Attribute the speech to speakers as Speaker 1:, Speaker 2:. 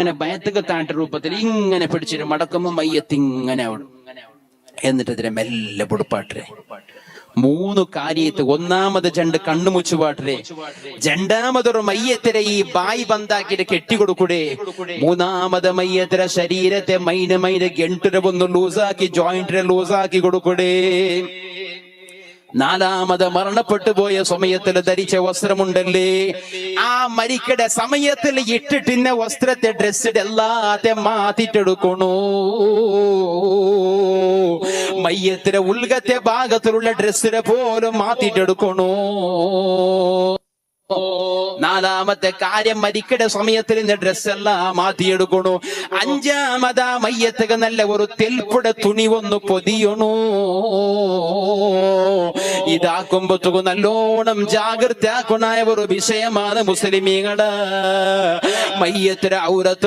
Speaker 1: ഇങ്ങനെ ബയത്തുകത്താണ്ട രൂപത്തിൽ ഇങ്ങനെ പിടിച്ചിട്ട് മടക്കുമ്പോ മയ്യത്ത് ഇങ്ങനെ ആവണം. എന്നിട്ട് ഇതിനെ മെല്ലെ പൊടുപ്പാട്ടേ. 3 കാര്യത്ത്. ഒന്നാമത് ജണ്ട് കണ്ണുമുച്ചു പാട്ടേ. രണ്ടാമതൊരു മയ്യത്തിരെ ഈ ബായി ബന്ധാക്കിട്ട് കെട്ടിക്കൊടുക്കൂടെ. മൂന്നാമത് മയ്യത്തിരെ ശരീരത്തെ മൈന ഗെണ്ടിനെ ഒന്ന് ലൂസാക്കി ജോയിന്റിനെ ലൂസാക്കി കൊടുക്കൂടെ. നാലാമത് മരണപ്പെട്ടു പോയ സമയത്തിൽ ധരിച്ച വസ്ത്രമുണ്ടല്ലേ, ആ മരിക്കടെ സമയത്തിൽ ഇട്ടിട്ടിന്ന വസ്ത്രത്തെ ഡ്രസ്സ് എല്ലാത്തെ മാറ്റിട്ടെടുക്കണു. മയ്യത്തിന്റെ ഉൾഗത്തെ ഭാഗത്തിലുള്ള ഡ്രസ്സിനെ പോലും മാറ്റിട്ടെടുക്കണു. നാലാമത്തെ കാര്യം മരിക്കടെ സമയത്തിൽ ഡ്രസ്സെല്ലാം മാറ്റിയെടുക്കണു. അഞ്ചാമതാ മയ്യത്തക നല്ല ഒരു തെൽപ്പുടെ തുണി ഒന്ന് പൊതിയണു. ഇതാക്കുമ്പോ നല്ലോണം ജാഗ്രത ആക്കണായ ഒരു വിഷയമാണ് മുസ്ലിമീങ്ങള്. മയ്യത്തിന് ഔറത്ത്